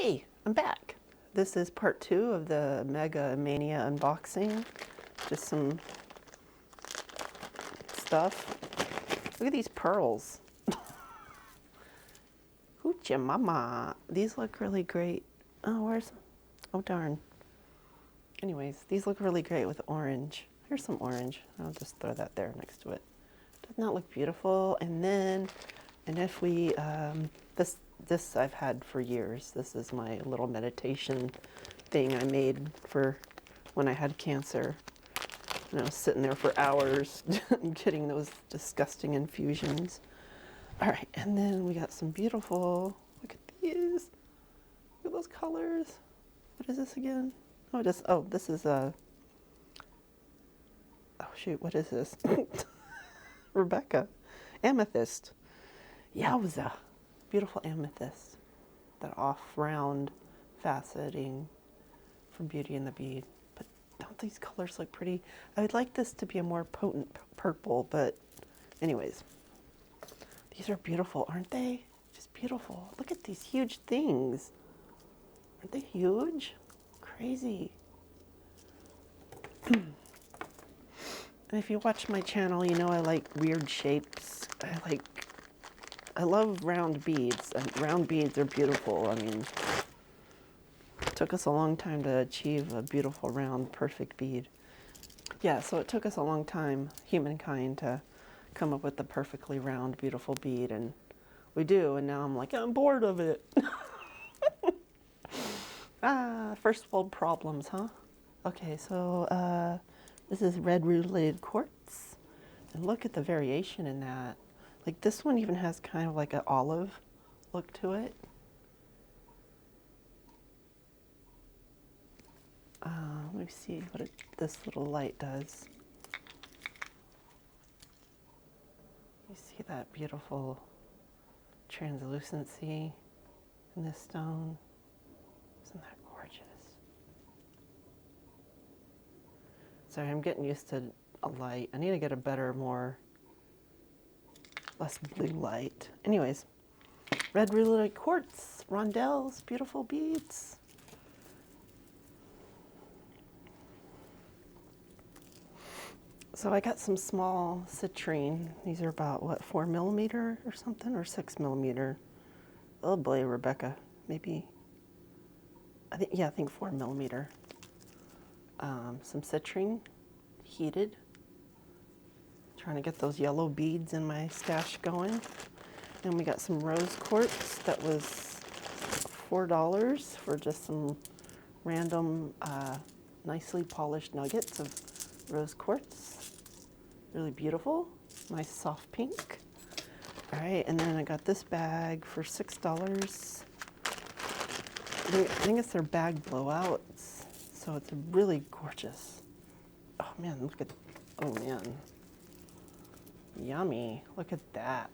Hey, I'm back. This is part 2 of the Mega Mania unboxing. Just some stuff. Look at these pearls. Hoochie mama. These look really great. Oh, oh darn. Anyways, these look really great with orange. Here's some orange. I'll just throw that there next to it. Doesn't that look beautiful? And if we, this I've had for years. This is my little meditation thing I made for when I had cancer. And I was sitting there for hours getting those disgusting infusions. All right, and then we got some beautiful, look at these. Look at those colors. What is this again? This is a, oh shoot, what is this? Rebecca. Amethyst. Yowza. Beautiful amethyst. That off-round faceting from Beauty and the Bead. But don't these colors look pretty? I would like this to be a more potent purple, but anyways. These are beautiful, aren't they? Just beautiful. Look at these huge things. Aren't they huge? Crazy. And if you watch my channel, you know I like weird shapes. I love round beads, and round beads are beautiful. I mean, it took us a long time to achieve a beautiful, round, perfect bead. Yeah, so it took us a long time, humankind, to come up with the perfectly round, beautiful bead, and we do, and now I'm like, I'm bored of it. First world problems, huh? Okay, so this is red related quartz, and look at the variation in that. Like this one even has kind of like an olive look to it. Let me see what this little light does. You see that beautiful translucency in this stone? Isn't that gorgeous? Sorry, I'm getting used to a light. I need to get a better, less blue light. Anyways, red related quartz, rondelles, beautiful beads. So I got some small citrine. These are about, what, 4 millimeter or something, or 6 millimeter. Oh boy, Rebecca, maybe, I think 4 millimeter. Some citrine, heated. Trying to get those yellow beads in my stash going. And we got some rose quartz that was $4 for just some random, nicely polished nuggets of rose quartz. Really beautiful, nice soft pink. All right, and then I got this bag for $6. I think it's their bag blowouts, so it's really gorgeous. Oh man, look at, oh man. Yummy, look at that.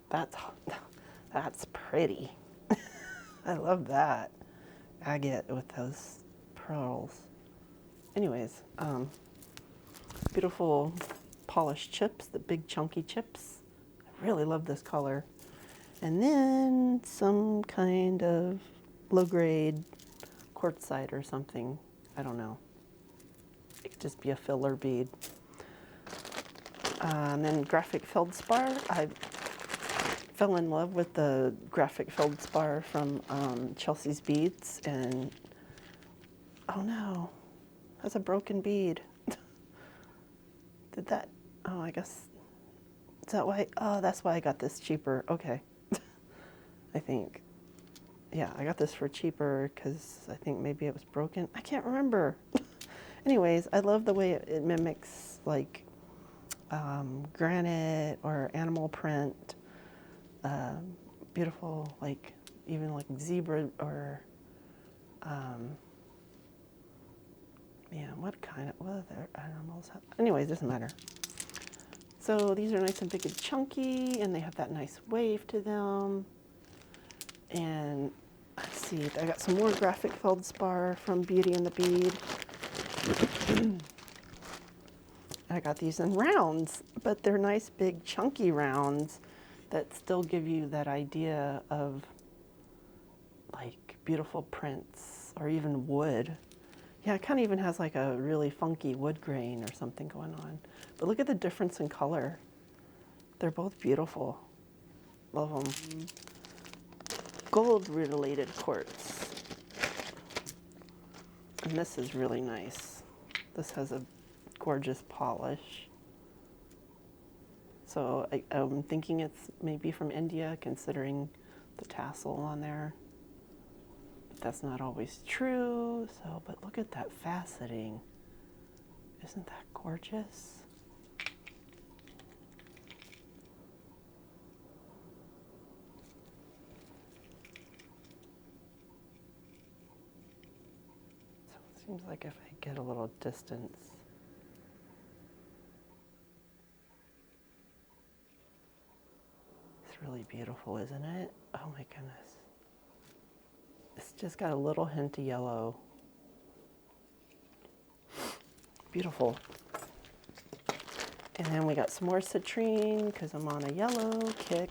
That's pretty. I love that. Agate with those pearls. Anyways, beautiful polished chips, the big chunky chips. I really love this color. And then some kind of low-grade quartzite or something. I don't know. It could just be a filler bead. And then graphic feldspar. I fell in love with the graphic feldspar from Chelsea's Beads, and oh no, that's a broken bead. Did that, oh, I guess, is that why, oh, that's why I got this cheaper, okay. I think, yeah, I got this for cheaper because I think maybe it was broken. I can't remember. Anyways, I love the way it mimics like granite or animal print. Beautiful, like even like zebra or what other animals have? Anyways, doesn't matter. So these are nice and big and chunky, and they have that nice wave to them. And let's see, I got some more graphic feldspar from Beauty and the Bead. I got these in rounds, but they're nice big chunky rounds that still give you that idea of like beautiful prints or even wood. Yeah, it kind of even has like a really funky wood grain or something going on. But look at the difference in color. They're both beautiful. Love them. Gold related quartz. And this is really nice. This has a gorgeous polish. So I'm thinking it's maybe from India, considering the tassel on there. But that's not always true. So, but look at that faceting. Isn't that gorgeous? So it seems like if I get a little distance, it's really beautiful, isn't it? Oh my goodness. It's just got a little hint of yellow. Beautiful. And then we got some more citrine because I'm on a yellow kick.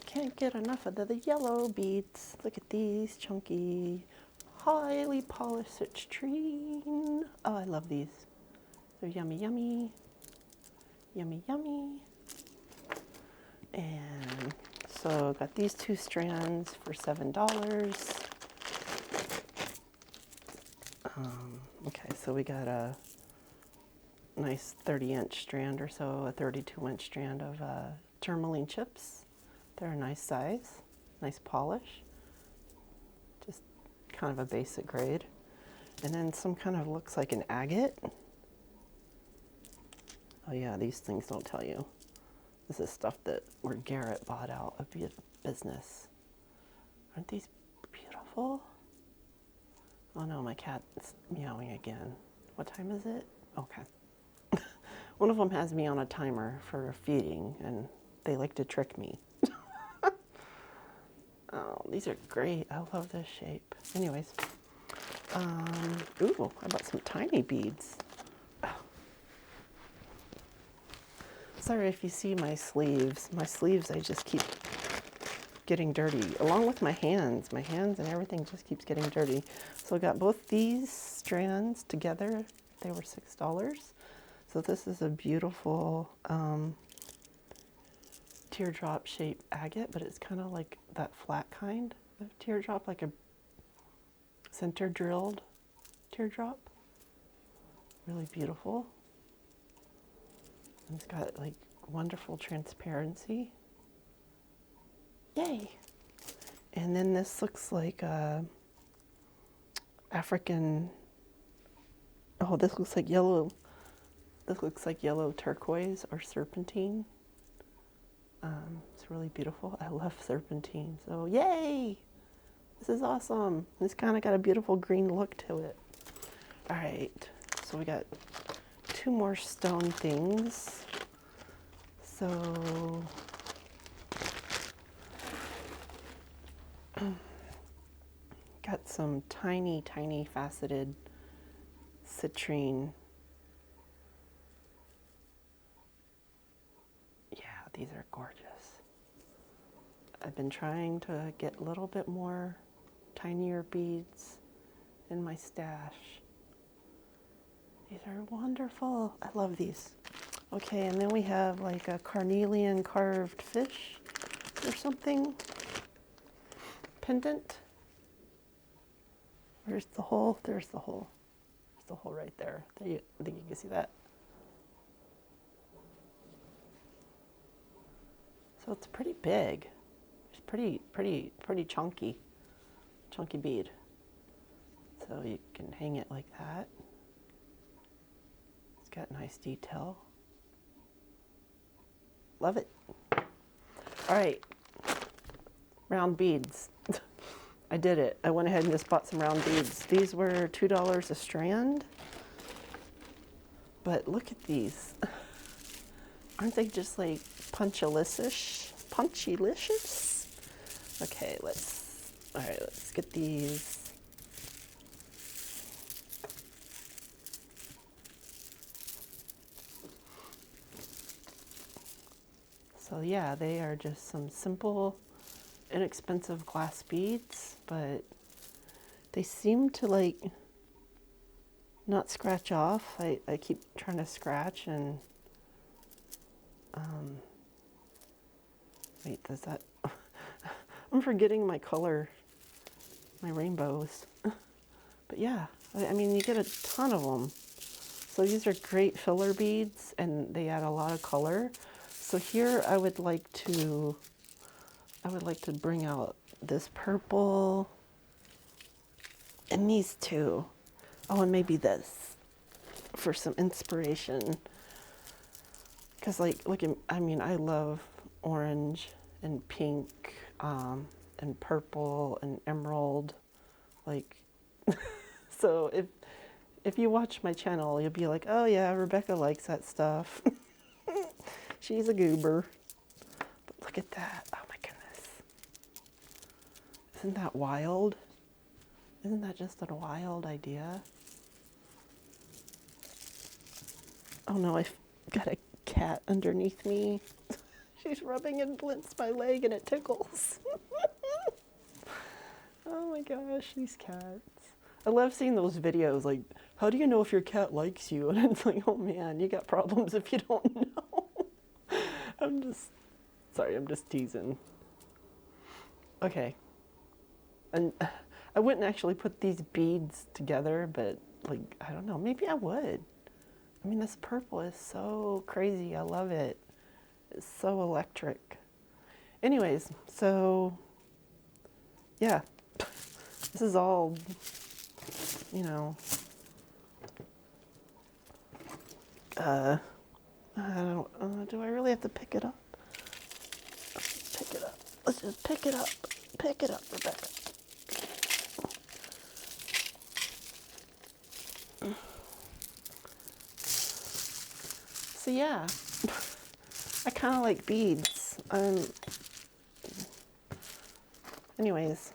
Can't get enough of the yellow beads. Look at these chunky, highly polished citrine. Oh, I love these. They're yummy, yummy. Yummy, yummy. And so got these 2 strands for $7. Okay, so we got a nice 30-inch strand or so, a 32-inch strand of Tourmaline chips. They're a nice size, nice polish. Just kind of a basic grade. And then some kind of looks like an agate. Oh yeah, these things don't tell you. This is stuff that where Garrett bought out a business. Aren't these beautiful? Oh no, my cat's meowing again. What time is it? Okay. One of them has me on a timer for feeding, and they like to trick me. Oh, these are great. I love this shape. Anyways, ooh, how about some tiny beads? Sorry if you see my sleeves. My sleeves, I just keep getting dirty, along with my hands. My hands and everything just keeps getting dirty. So I got both these strands together. They were $6. So this is a beautiful teardrop shaped agate, but it's kind of like that flat kind of teardrop, like a center drilled teardrop. Really beautiful. And it's got like wonderful transparency. Yay! And then this looks like African, oh, this looks like yellow. This looks like yellow turquoise or serpentine. It's really beautiful. I love serpentine. So yay! This is awesome. It's kind of got a beautiful green look to it. All right, so we got 2 more stone things. So got some tiny, tiny faceted citrine. Yeah, these are gorgeous. I've been trying to get a little bit more tinier beads in my stash. These are wonderful. I love these. Okay, and then we have like a carnelian carved fish or something. Pendant. Where's the hole? There's the hole. There's the hole right there. I think you can see that. So it's pretty big. It's pretty chunky bead. So you can hang it like that. It's got nice detail. Love it. All right, round beads. I did it. I went ahead and just bought some round beads. These were $2 a strand. But look at these. Aren't they just like punchlicious? Okay, let's get these. So yeah, they are just some simple, expensive glass beads, but they seem to like not scratch off. I keep trying to scratch and wait, does that I'm forgetting my color, my rainbows. But yeah, I mean, you get a ton of them. So these are great filler beads and they add a lot of color. So here I would like to bring out this purple and these two. Oh, and maybe this for some inspiration. Because like, look at, I mean, I love orange and pink and purple and emerald. Like, so if you watch my channel, you'll be like, oh yeah, Rebecca likes that stuff. She's a goober. But look at that. Oh my goodness. Isn't that wild? Isn't that just a wild idea? Oh no, I've got a cat underneath me. She's rubbing against my leg and it tickles. Oh my gosh, these cats. I love seeing those videos, like, how do you know if your cat likes you? And it's like, oh man, you got problems if you don't know. I'm just teasing. Okay. And I wouldn't actually put these beads together, but like, I don't know, maybe I would. I mean, this purple is so crazy. I love it. It's so electric. Anyways, so yeah, this is all, you know, I don't, do I really have to pick it up? Pick it up. Let's just pick it up. Pick it up, Rebecca. So yeah, I kind of like beads. Anyways,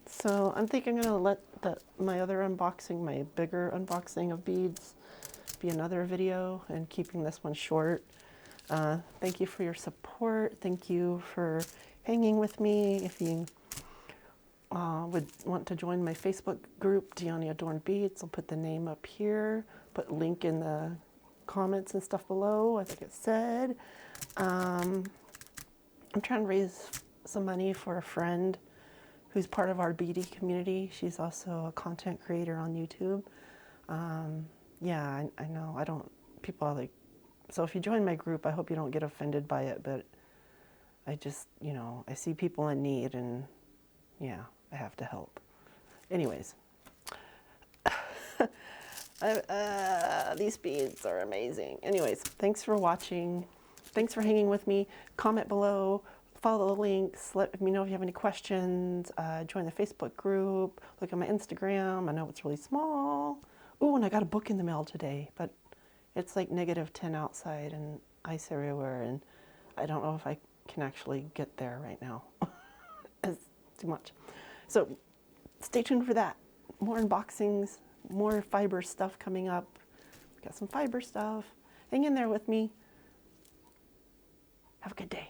so I think I'm gonna let my other unboxing, my bigger unboxing of beads, be another video, and keeping this one short. Thank you for your support. Thank you for hanging with me. If you would want to join my Facebook group, Dianna Adorned Beads, I'll put the name up here, put link in the comments and stuff below, I think it said. I'm trying to raise some money for a friend who's part of our beading community. She's also a content creator on YouTube. Yeah, I know, people are like, so if you join my group, I hope you don't get offended by it, but I just, you know, I see people in need and yeah, I have to help. Anyways, these beads are amazing. Anyways, thanks for watching. Thanks for hanging with me. Comment below, follow the links, let me know if you have any questions, join the Facebook group, look at my Instagram. I know it's really small. Ooh, and I got a book in the mail today, but it's like -10 outside and ice everywhere, and I don't know if I can actually get there right now. It's too much. So stay tuned for that. More unboxings, more fiber stuff coming up. We got some fiber stuff. Hang in there with me. Have a good day.